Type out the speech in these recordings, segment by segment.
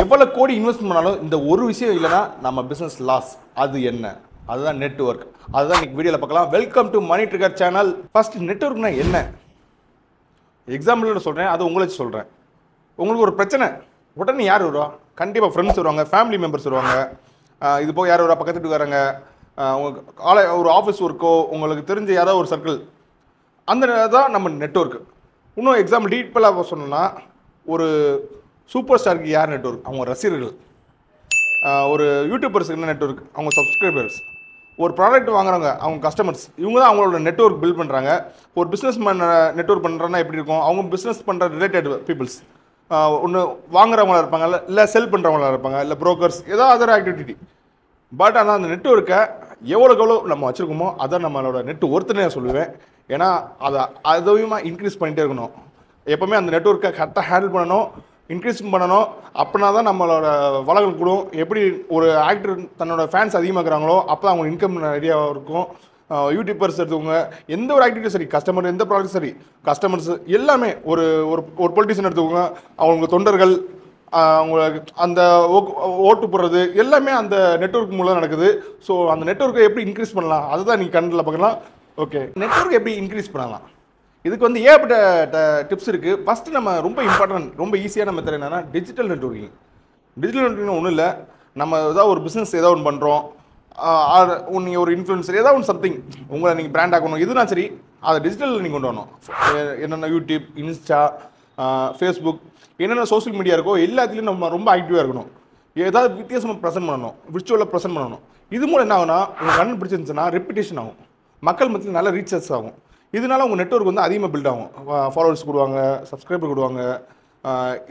எவ்வளோ கோடி இன்வெஸ்ட் பண்ணாலும் இந்த ஒரு விஷயம் இல்லைன்னா நம்ம பிஸ்னஸ் லாஸ். அது என்ன? அதுதான் நெட்வொர்க். அதுதான் இன்னைக்கு வீடியோவில் பார்க்கலாம். Welcome to money trigger channel. First நெட்வொர்க்னா என்ன? எக்ஸாம்பிளோட சொல்கிறேன், அது உங்களுக்கு சொல்கிறேன். உங்களுக்கு ஒரு பிரச்சனை, உடனே யார் வருவா? கண்டிப்பாக ஃப்ரெண்ட்ஸ் வருவாங்க, ஃபேமிலி மெம்பர்ஸ் வருவாங்க. இது போக யார் வருவா? பக்கத்து வீட்டுக்காரங்க, உங்கள் ஒரு ஆஃபீஸ் ஒர்க்கோ, உங்களுக்கு தெரிஞ்ச யாராவது ஒரு சர்க்கிள், அந்த தான் நம்ம நெட்வொர்க். இன்னும் எக்ஸாம்பிள் டீட்டெயிலாக சொன்னோன்னா, ஒரு சூப்பர் ஸ்டாருக்கு யார் நெட்வொர்க்? அவங்க ரசிகர்கள். ஒரு யூடியூபர்ஸுக்கு என்ன நெட்வொர்க்? அவங்க சப்ஸ்கிரைபர்ஸ். ஒரு ப்ராடக்ட் வாங்குறவங்க, அவங்க கஸ்டமர்ஸ். இவங்க தான் அவங்களோட நெட்வொர்க் பில்ட் பண்ணுறாங்க. ஒரு பிஸ்னஸ் நெட்வொர்க் பண்ணுறன்னா எப்படி இருக்கும்? அவங்க பிஸ்னஸ் பண்ணுற ரிலேட்டட் பீப்புள்ஸ். ஒன்று வாங்குறவங்களா இருப்பாங்க, இல்லை செல் பண்ணுறவங்களா இருப்பாங்க, இல்லை ப்ரோக்கர்ஸ், ஏதோ அதர் ஆக்டிவிட்டி. பட் ஆனால் அந்த நெட்வொர்க்கை எவ்வளோக்கு எவ்வளோ நம்ம வச்சுருக்கோமோ அதான் நம்மளோட நெட் ஒர்த்துன்னு நான் சொல்லுவேன். ஏன்னா அதையும் இன்க்ரீஸ் பண்ணிகிட்டே இருக்கணும். எப்போவுமே அந்த நெட்வொர்க்கை கரெக்டாக ஹேண்டில் பண்ணணும், இன்க்ரீஸ் பண்ணணும். அப்படின்னா தான் நம்மளோட வளங்கள் கூடும். எப்படி ஒரு ஆக்டர் தன்னோட ஃபேன்ஸ் அதிகமாக்குறாங்களோ அப்போ தான் அவங்க இன்கம் நிறையா இருக்கும். யூடியூபர்ஸ் எடுத்துக்கோங்க, எந்த ஒரு ஆக்டிவிட்டி சரி, கஸ்டமர் எந்த ப்ராடக்ட் சரி, கஸ்டமர்ஸ் எல்லாமே. ஒரு ஒரு பொலிட்டிஷியன் எடுத்துக்கோங்க, அவங்க தொண்டர்கள், அவங்க அந்த ஓட்டு போடுறது எல்லாமே அந்த நெட்வொர்க் மூலம் நடக்குது. ஸோ அந்த நெட்வொர்க்கை எப்படி இன்க்ரீஸ் பண்ணலாம் அதுதான் நீங்கள் கண்ணில் பார்க்கலாம். ஓகே, நெட்வொர்க் எப்படி இன்க்ரீஸ் பண்ணலாம்? இதுக்கு வந்து ஏகப்பட்ட டிப்ஸ் இருக்குது. ஃபஸ்ட்டு நம்ம ரொம்ப இம்பார்ட்டன்ட், ரொம்ப ஈஸியான மெத்தட் என்னென்னா டிஜிட்டல் நெட்வொர்க்கிங். டிஜிட்டல் நெட்வொர்க்கிங் ஒன்றும் இல்லை, நம்ம ஏதாவது ஒரு பிஸ்னஸ் ஏதாவது ஒன்று பண்ணுறோம், நீங்கள் ஒரு இன்ஃப்ளூயன்சர் ஏதாவது ஒன்று சம்திங் உங்களை நீங்கள் பிராண்ட் ஆக்கணும், இதுனா சரி, அதை டிஜிட்டலில் நீங்கள் கொண்டு வரணும். என்னென்ன யூடியூப், இன்ஸ்டா, ஃபேஸ்புக், என்னென்ன சோஷியல் மீடியா இருக்கோ எல்லாத்துலேயும் நம்ம ரொம்ப ஆக்டிவாக இருக்கணும். ஏதாவது வித்தியாசமாக ப்ரெசென்ட் பண்ணணும், விர்ச்சுவலாக ப்ரெசென்ட் பண்ணணும். இது மூலம் என்ன ஆகுனா, உங்கள் கண்ணு பிடிச்சிருந்துச்சுன்னா ரெப்புடேஷன் ஆகும், மக்கள் மத்தியில் நல்ல ரீச்சர்ஸ் ஆகும். இதனால உங்கள் நெட்வொர்க் வந்து அதிகமாக பில்ட் ஆகும். ஃபாலோவர்ஸ் கொடுவாங்க, சப்ஸ்கிரைபர் கொடுவாங்க.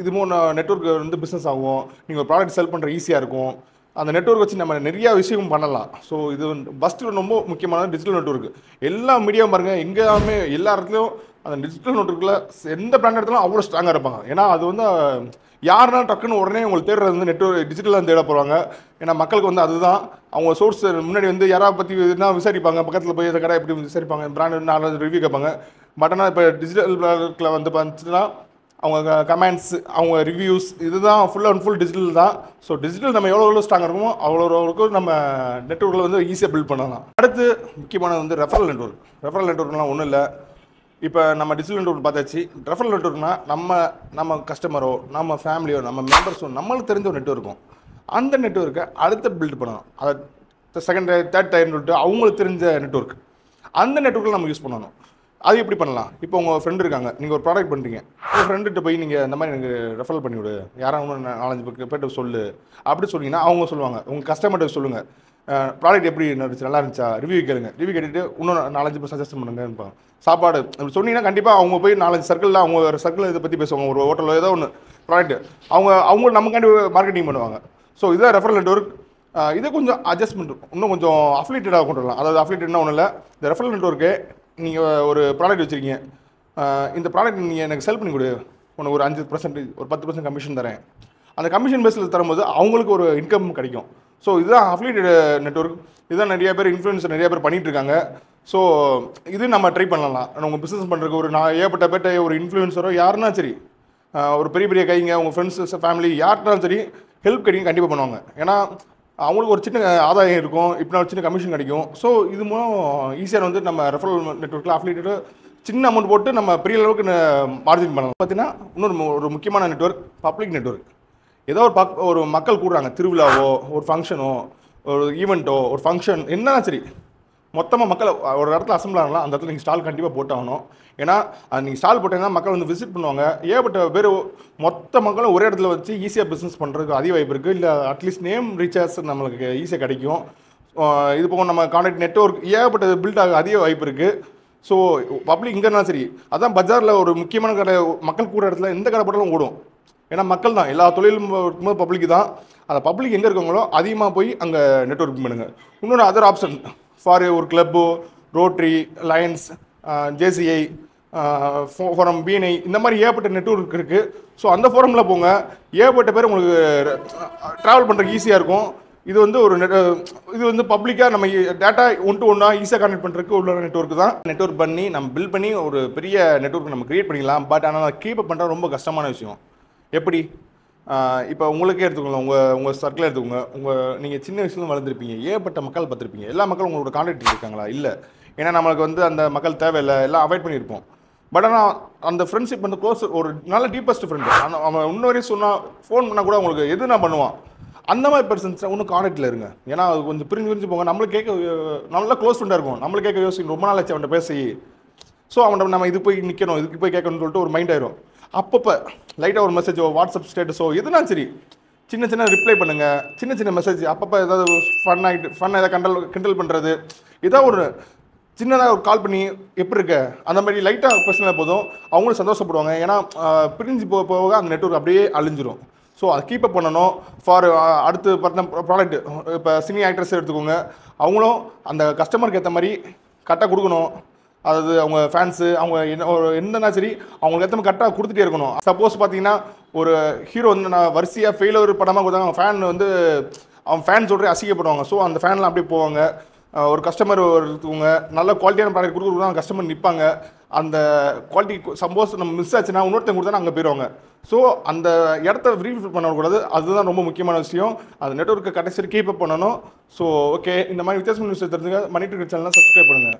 இது மூணு நெட்வொர்க் வந்து பிஸ்னஸ் ஆகும். நீங்கள் ஒரு ப்ராடக்ட் செல் பண்ணுற ஈஸியாக இருக்கும். அந்த நெட்வொர்க் வச்சு நம்ம நிறையா விஷயம் பண்ணலாம். ஸோ இது வந்து ஃபஸ்ட்டு ரொம்ப முக்கியமான டிஜிட்டல் நெட்வொர்க். எல்லா மீடியாவும் பாருங்கள், எங்கேயாமே எல்லா இடத்துலையும் அந்த டிஜிட்டல் நெட்வொர்க்கில் எந்த பிராண்ட் எடுத்தாலும் அவ்வளோ ஸ்ட்ராங்காக இருப்பாங்க. ஏன்னா அது வந்து யாருனாலும் டக்குன்னு உடனே உங்களுக்கு தேடுறது வந்து நெட்வொர்க் டிஜிட்டலாக தேட போகிறாங்க. ஏன்னா மக்களுக்கு வந்து அதுதான் அவங்க சோர்ஸ். முன்னாடி வந்து யாராவது பற்றி என்ன விசாரிப்பாங்க, பக்கத்தில் போய் இந்த கடை எப்படி விசாரிப்பாங்க, பிராண்ட் நாலு ரிவ்யூ கேட்பாங்க. பட் ஆனால் இப்போ டிஜிட்டல் பிளாக்கில் வந்து பார்த்துச்சுன்னா அவங்க கமெண்ட்ஸ், அவங்க ரிவ்யூஸ், இதுதான் ஃபுல் அண்ட் ஃபுல் டிஜிட்டல் தான். ஸோ டிஜிட்டல் நம்ம எவ்வளோ ஸ்ட்ராங்காக இருக்குமோ அவ்வளோக்கும் நம்ம நெட்வொர்க்கில் வந்து ஈஸியாக பில்ட் பண்ணலாம். அடுத்து முக்கியமானது வந்து ரெஃபரல் நெட்வொர்க். ரெஃபரல் நெட்வொர்க்லாம் ஒன்றும் இல்லை, இப்போ நம்ம டிஜிட்டல் நெட்வொர்க் பார்த்தாச்சு. ரெஃபரல் நெட்வொர்க்னா நம்ம கஸ்டமரோ, நம்ம ஃபேமிலியோ, நம்ம மெம்பர்ஸோ, நம்மளுக்கு தெரிஞ்ச ஒரு நெட்வொர்க்கும், அந்த நெட்வொர்க்கை அடுத்து பில்ட் பண்ணணும். அதை செகண்ட் தேர்ட் டைம் சொல்லிட்டு அவங்களுக்கு தெரிஞ்ச நெட்வொர்க், அந்த நெட்வொர்க்கில் நம்ம யூஸ் பண்ணணும். அது எப்படி பண்ணலாம்? இப்போ உங்கள் ஃப்ரெண்டு இருக்காங்க, நீங்கள் ஒரு ப்ராடக்ட் பண்ணுறீங்க, உங்கள் ஃப்ரெண்டுகிட்ட போய் நீங்கள் இந்த மாதிரி எனக்கு ரெஃபரல் பண்ணிவிடு, யாராவது 4-5 பேர்ட்ட சொல்லு அப்படி சொன்னீங்கன்னா அவங்க சொல்லுவாங்க. உங்கள் கஸ்டமர்கிட்ட சொல்லுங்கள், ப்ராடக்ட் எப்படி இருந்துச்சு, நல்லா இருந்துச்சா, ரிவ்யூ கேளுங்க. ரிவ்யூ கேட்டுட்டு இன்னும் 4-5 பேர் சஜஸ்ட் பண்ணுங்க. சாப்பாடு அப்படி சொன்னீங்கன்னா கண்டிப்பாக அவங்க போய் 4-5 சர்க்கிளில் அவங்க ஒரு சர்க்கிள் இதை பற்றி பேசுவாங்க. ஒரு ஹோட்டலில் ஏதோ ஒன்று ப்ராடக்ட் அவங்க நமக்காண்டி மார்க்கெட்டிங் பண்ணுவாங்க. ஸோ இதுதான் ரெஃபரல் நெட்வொர்க். இதை கொஞ்சம் அட்ஜஸ்ட்மெண்ட் இன்னும் கொஞ்சம் அஃபிலியேட்டடாக கொண்டு வரலாம். அதாவது அஃபிலியேட்டட்னா ஒன்றும் இல்லை, இந்த ரெஃபரல் நெட்வொர்க்கு நீங்கள் ஒரு ப்ராடக்ட் வச்சுருக்கீங்க, இந்த ப்ராடக்ட் நீங்கள் எனக்கு செல் பண்ணி கொடு, உனக்கு ஒரு 5%, ஒரு 10% கமிஷன் தரேன். அந்த கமிஷன் பேஸில் தரும்போது அவங்களுக்கு ஒரு இன்கம் கிடைக்கும். ஸோ இதுதான் அஃபிலியேட்டட் நெட்வொர்க். இதுதான் நிறைய பேர் இன்ஃப்ளூயன்சர் நிறைய பேர் பண்ணிகிட்டு இருக்காங்க. ஸோ இது நம்ம ட்ரை பண்ணலாம். உங்கள் பிஸ்னஸ் பண்ணுறதுக்கு ஒரு ஏகப்பட்ட பேர்ட்ட ஒரு இன்ஃப்ளூயன்சரோ யாருன்னா சரி, ஒரு பெரிய கைங்க, உங்கள் ஃப்ரெண்ட்ஸ் ஃபேமிலி யார்ட்டாலும் சரி, ஹெல்ப் கிடைக்கும், கண்டிப்பாக பண்ணுவாங்க. ஏன்னா அவங்களுக்கு ஒரு சின்ன ஆதாயம் இருக்கும், இப்போ ஒரு சின்ன கமிஷன் கிடைக்கும். ஸோ இது மூலம் ஈஸியாக வந்து நம்ம ரெஃபரல் நெட்வொர்க்கில் அஃபிலியேட்டடு சின்ன அமௌண்ட் போட்டு நம்ம பெரிய அளவுக்கு மார்ஜின் பண்ணலாம். பார்த்தீங்கன்னா இன்னொரு ஒரு முக்கியமான நெட்வொர்க் பப்ளிக் நெட்வொர்க். ஏதோ ஒரு மக்கள் கூடுறாங்க, திருவிழாவோ, ஒரு ஃபங்க்ஷனோ, ஒரு ஈவெண்ட்டோ, ஒரு ஃபங்க்ஷன் என்னன்னா சரி, மொத்தமாக மக்கள் ஒரு இடத்துல அசம்பிள் ஆகலாம். அந்த இடத்துல நீங்கள் ஸ்டால் கண்டிப்பாக போட்டாகணும். ஏன்னா நீங்கள் ஸ்டால் போட்டீங்கன்னா மக்கள் வந்து விசிட் பண்ணுவாங்க. ஏகப்பட்ட பேர் மொத்த மக்களும் ஒரே இடத்துல வச்சு ஈஸியாக பிஸ்னஸ் பண்ணுறதுக்கு அதிக வாய்ப்பு இருக்குது. இல்லை அட்லீஸ்ட் நேம் ரீசார்ஜ் நம்மளுக்கு ஈஸியாக கிடைக்கும். இது போக நம்ம கான்டாக்ட் நெட்வொர்க் ஏகப்பட்ட பில்ட் ஆக அதிக வாய்ப்பு இருக்குது. ஸோ பப்ளிக் இங்கேனாலும் சரி, அதான் பஜாரில் ஒரு முக்கியமான கடை, மக்கள் கூட இடத்துல எந்த கடை போட்டாலும் ஓடும். ஏன்னா மக்கள் தான், எல்லா தொழிலும் இருக்கும்போது பப்ளிக் தான். அந்த பப்ளிக் எங்கே இருக்காங்களோ அதிகமாக போய் அங்கே நெட்வொர்க் பண்ணுங்கள். இன்னொரு அதர் ஆப்ஷன் ஃபார் ஒரு club, rotary, Lions, JCI, forum, BNI, இந்த மாதிரி ஏகப்பட்ட நெட்வொர்க் இருக்குது. ஸோ அந்த ஃபோரமில் போங்க, ஏகப்பட்ட பேர் உங்களுக்கு ட்ராவல் பண்ணுறதுக்கு ஈஸியாக இருக்கும். இது வந்து இது வந்து பப்ளிக்காக நம்ம டேட்டா ஒன் டு ஒன்னாக ஈஸியாக கனெக்ட் பண்ணுறதுக்கு உள்ள நெட்வொர்க் தான். நெட்வொர்க் பண்ணி நம்ம பில்ட் பண்ணி ஒரு பெரிய நெட்வொர்க் நம்ம கிரியேட் பண்ணிக்கலாம். பட் ஆனால் கீப் அப் பண்ணுறது ரொம்ப கஷ்டமான விஷயம். எப்படி? இப்போ உங்களுக்கே எடுத்துக்கோங்க, உங்கள் சர்க்கிள் எடுத்துக்கோங்க. நீங்கள் சின்ன வயசுல வளர்ந்துருப்பீங்க, ஏகப்பட்ட மக்கள் பார்த்துருப்பீங்க. எல்லா மக்களும் உங்களோட கான்டாக்ட் இருக்காங்களா? இல்லை. ஏன்னா நம்மளுக்கு வந்து அந்த மக்கள் தேவையில்லை, எல்லாம் அவாய்ட் பண்ணியிருப்போம். பட் ஆனால் அந்த ஃப்ரெண்ட்ஷிப் வந்து க்ளோஸ், ஒரு நல்ல டீப்பஸ்ட் ஃப்ரெண்டு. ஆனால் அவன் இன்ன வரையும் சொன்னால், ஃபோன் பண்ணால் கூட உங்களுக்கு எது நான் பண்ணுவான், அந்த மாதிரி பர்சன்ஸ் இன்னும் கான்டாக்டில் இருங்க. ஏன்னா அது கொஞ்சம் பிரிஞ்சு போங்க. நம்மளுக்கு கேட்க நல்லா க்ளோஸ் ஃப்ரெண்டாக இருக்கும், நம்மளுக்கு கேட்க யோசிக்கணும், ரொம்ப நாள் ஆச்சு அவன்கிட்ட பேசி. ஸோ அவன்கிட்ட நம்ம இது போய் நிற்கணும், இதுக்கு போய் கேட்கணும்னு சொல்லிட்டு ஒரு மைண்ட் ஆயிரும். அப்பப்போ லைட்டாக ஒரு மெசேஜோ, வாட்ஸ்அப் ஸ்டேட்டஸோ எதுனா சரி, சின்ன சின்ன ரிப்ளை பண்ணுங்கள், சின்ன சின்ன மெசேஜ், அப்பப்போ ஏதாவது ஃபன் ஏதாவது கிண்டல் பண்ணுறது, ஏதாவது ஒரு சின்னதாக ஒரு கால் பண்ணி எப்படி இருக்க அந்த மாதிரி லைட்டாக பேசினா போதும், அவங்களும் சந்தோஷப்படுவாங்க. ஏன்னா பிரிஞ்சு போக போக அந்த நெட்வொர்க் அப்படியே அழிஞ்சிரும். ஸோ அதை கீப்பப் பண்ணணும். ஃபார் அடுத்து பார்த்தா ப்ராடக்ட், இப்போ சினி ஆக்ட்ரஸ் எடுத்துக்கோங்க, அவங்களும் அந்த கஸ்டமருக்கு ஏற்ற மாதிரி கரெக்டாக கொடுக்கணும். அதாவது அவங்க ஃபேன்ஸு, அவங்க என்னன்னா சரி, அவங்களுக்கு ஏற்ற மாதிரி கரெக்டாக கொடுத்துட்டே இருக்கணும். சப்போஸ் பார்த்தீங்கன்னா ஒரு ஹீரோ வந்து நான் வரிசையாக ஃபெயிலர் படமாக கொடுத்தாங்க, அவங்க ஃபேன் வந்து அவன் ஃபேன் சொல்கிறே அசிங்கப்படுவாங்க. ஸோ அந்த ஃபேன்லாம் அப்படியே போவாங்க. ஒரு கஸ்டமர் ஒருத்தவங்க நல்ல குவாலிட்டியான ப்ராடக்ட் கொடுக்குறவங்க கஸ்டமர் நிற்பாங்க. அந்த குவாலிட்டி சப்போஸ் நம்ம மிஸ் ஆச்சுன்னா இன்னொருத்தங்க கொடுத்தா அங்கே போயிடுவாங்க. ஸோ அந்த இடத்த ரீஃபில் பண்ணக்கூடாது. அதுதான் ரொம்ப முக்கியமான விஷயம். அந்த நெட்வொர்க்கை கடைசி கீப்பப் பண்ணணும். ஸோ ஓகே, இந்த மாதிரி வித்தியாசமான விஷயம் தெரிஞ்சுங்க. மணி ட்ரிகர் சேனலை சப்ஸ்கிரைப் பண்ணுங்கள்.